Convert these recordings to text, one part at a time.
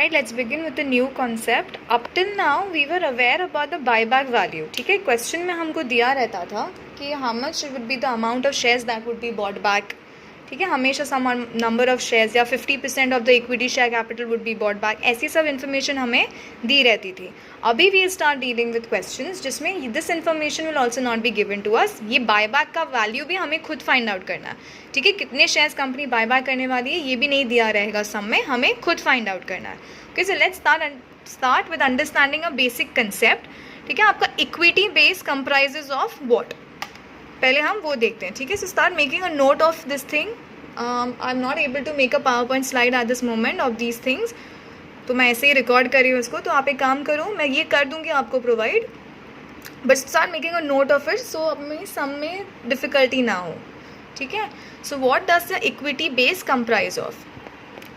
Right, let's begin with the new concept. Up till now we were aware about the buyback value. ठीक है, question में हमको दिया रहता था कि how much would be the amount of shares that would be bought back. ठीक है, हमेशा some number of shares या 50% of the equity share capital would be bought back, ऐसी सब इन्फॉर्मेशन हमें दी रहती थी. अभी we start dealing with questions जिसमें this information will also not be given to us. ये buyback का वैल्यू भी हमें खुद फाइंड आउट करना है. ठीक है, कितने शेयर्स कंपनी बायबैक करने वाली है ये भी नहीं दिया रहेगा सम में, हमें खुद फाइंड आउट करना है. Okay, so let's start with understanding a basic concept. ठीक है, आपका equity base comprises of what, पहले हम वो देखते हैं. ठीक है, so start making a note of this thing. I am not able to make a power point slide at this moment of these things, तो मैं ऐसे ही रिकॉर्ड कर रही हूँ इसको. तो आप एक काम करो, मैं ये कर दूँगी आपको provide, but start making a note of it so अपनी सम में डिफ़िकल्टी ना हो. ठीक है, so what does the equity base comprise of.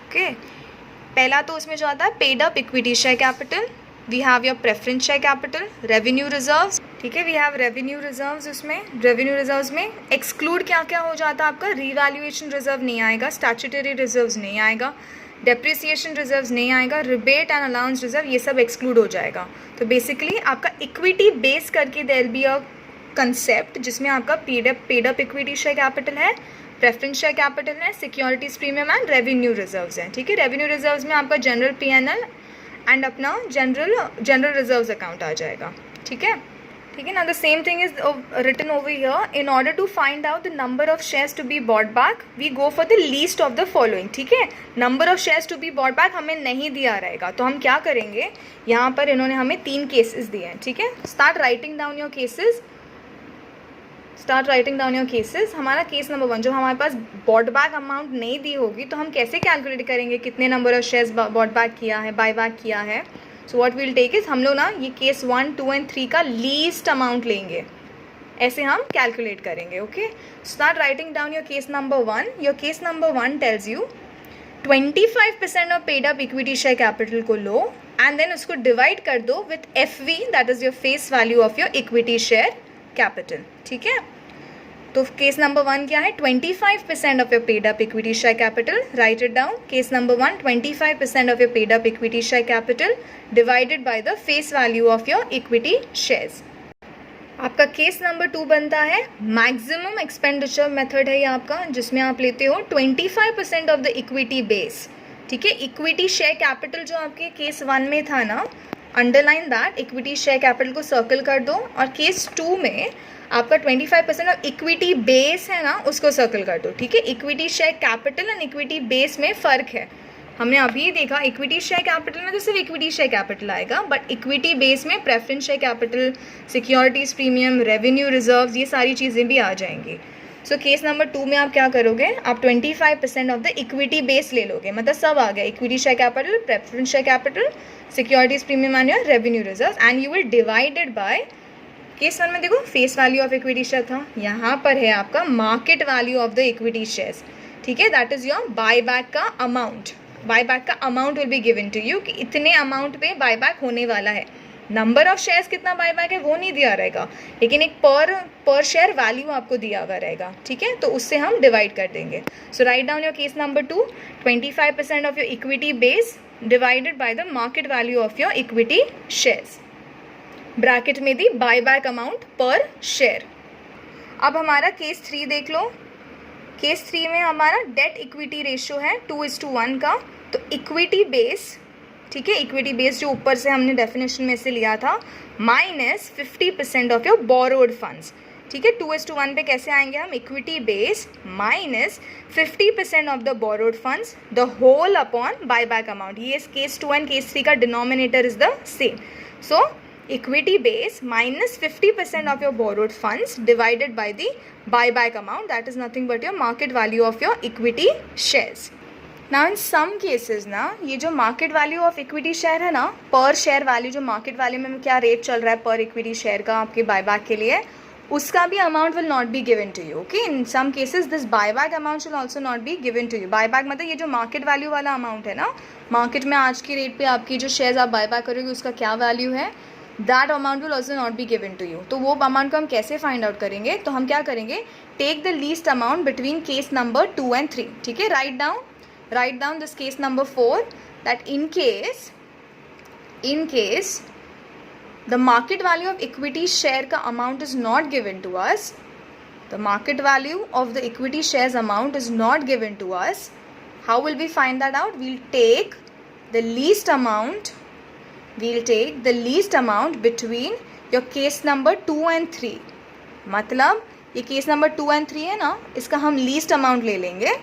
Okay, पहला तो उसमें जो आता है paid up equity share capital, we have your preference share capital, revenue reserves. ठीक है, वी हैव रेवेन्यू रिजर्व्स. उसमें रेवेन्यू रिजर्व्स में एक्सक्लूड क्या क्या हो जाता है आपका, रीवैल्यूएशन रिजर्व नहीं आएगा, स्टैट्यूटरी रिजर्व्स नहीं आएगा, डेप्रिसिएशन रिजर्व्स नहीं आएगा, रिबेट एंड अलाउंस रिजर्व ये सब एक्सक्लूड हो जाएगा. तो बेसिकली आपका इक्विटी बेस करके देयर बी अ कंसेप्ट जिसमें आपका paid up equity share capital है, प्रेफरेंस शेयर कैपिटल है, securities premium and revenue reserves हैं. ठीक है, रेवेन्यू रिजर्व्स में आपका जनरल पीएनएल एंड अपना जनरल रिजर्व्स अकाउंट आ जाएगा. ठीक है, ठीक है ना. The same thing is written over here. In order to find out the number of shares to be bought back we go for the least of the following. ठीक है, number of shares to be bought back हमें नहीं दिया रहेगा, तो हम क्या करेंगे, यहाँ पर इन्होंने हमें 3 केसेस दिए हैं. ठीक है, start writing down your cases. हमारा केस नंबर 1, जो हमारे पास बॉट बैक अमाउंट नहीं दी होगी तो हम कैसे कैलकुलेट करेंगे कितने number of shares bought back किया है, बाय बैक किया है. So what will take is, हम लोग ना ये केस 1, 2 एंड 3 का लीस्ट अमाउंट लेंगे, ऐसे हम कैलकुलेट करेंगे. Okay, start writing down your case number 1. Your case number 1 tells you 25% of paid up equity share capital को लो एंड देन उसको डिवाइड कर दो with FV, that is your face value of your equity share capital. ठीक है, तो case number 1 क्या है, 25% of your paid up equity share capital. Right it down. Case number 1, 25% of your paid up equity share capital divided by the face value of your equity shares. आपका case number 2 बनता है maximum expenditure method है ये आपका, जिसमें आप लेते हो 25% ऑफ द इक्विटी बेस. ठीक है, इक्विटी शेयर कैपिटल जो आपके केस 1 में था ना, underline that, equity share capital को सर्कल कर दो. और केस 2 में आपका 25% ऑफ इक्विटी बेस है ना, उसको सर्कल कर दो. ठीक है, equity share capital and equity base में फ़र्क है. हमने अभी देखा इक्विटी शेयर कैपिटल में तो सिर्फ इक्विटी शेयर कैपिटल आएगा, बट इक्विटी बेस में preference share capital, securities premium, revenue reserves, ये सारी चीज़ें भी आ जाएंगी. सो केस नंबर 2 में आप क्या करोगे, आप 25% ऑफ द इक्विटी बेस ले लोगे, मतलब सब आ गया, equity share capital, preference share capital, securities premium and your revenue reserve, and you will divided by. Case 1 में देखो face value of equity share था, यहाँ पर है आपका market value of the equity shares. ठीक है, दैट इज योर बायबैक का अमाउंट. बायबैक का amount will be given to you कि इतने अमाउंट पे बायबैक होने वाला है. नंबर ऑफ शेयर्स कितना बायबैक है वो नहीं दिया रहेगा, लेकिन एक पर शेयर वैल्यू आपको दिया हुआ रहेगा. ठीक है, तो उससे हम डिवाइड कर देंगे. So write down your case number 2, 25% of your equity base divided by the market value of your equity shares, bracket में the buyback amount per share. अब हमारा केस 3 देख लो. केस 3 में हमारा डेट इक्विटी रेशियो है 2:1 का. तो इक्विटी बेस, ठीक है, इक्विटी बेस जो ऊपर से हमने डेफिनेशन में से लिया था, minus 50% of your borrowed funds. ठीक है, 2:1 पे कैसे आएंगे हम, equity base minus 50% of the borrowed funds, the whole upon buyback amount. ये केस 2 एंड केस 3 का denominator is the same. So equity base minus 50% of your borrowed funds divided by the buyback amount, that is nothing but your market value of your equity shares. Now in some cases ना, ये जो market value of equity share है ना, per share value जो market value में क्या rate चल रहा है per equity share का आपके buyback के लिए, उसका भी amount will not be given to you. Okay, in some cases this buyback amount will also not be given to you. Buyback मतलब ये जो market value वाला amount है ना, market में आज की rate पे आपकी जो shares आप buyback करोगे उसका क्या value है, that amount will also not be given to you. तो वो अमाउंट को हम कैसे फाइंड आउट करेंगे, तो हम क्या करेंगे, take the least amount between case number 2 and 3. ठीक है, write down this case number 4. that in case the market value of equity share का amount is not given to us, the market value of the equity shares amount is not given to us, how will we find that out? We'll take the least amount between your case number 2 and 3. मतलब ये case number 2 and 3 है ना, इसका हम least amount ले लेंगे,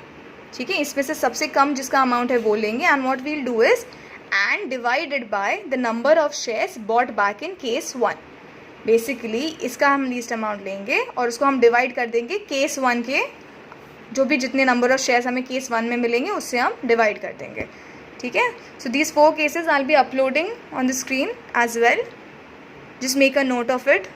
ठीक है, इसमें से सबसे कम जिसका अमाउंट है वो लेंगे, and what will do is and divided by the number of shares bought back in case 1. Basically इसका हम लीस्ट अमाउंट लेंगे और उसको हम डिवाइड कर देंगे केस 1 के जो भी जितने नंबर ऑफ शेयर्स हमें केस 1 में मिलेंगे उससे हम डिवाइड कर देंगे, ठीक है. So these 4 cases I will be uploading on the screen as well. Just make a note of it.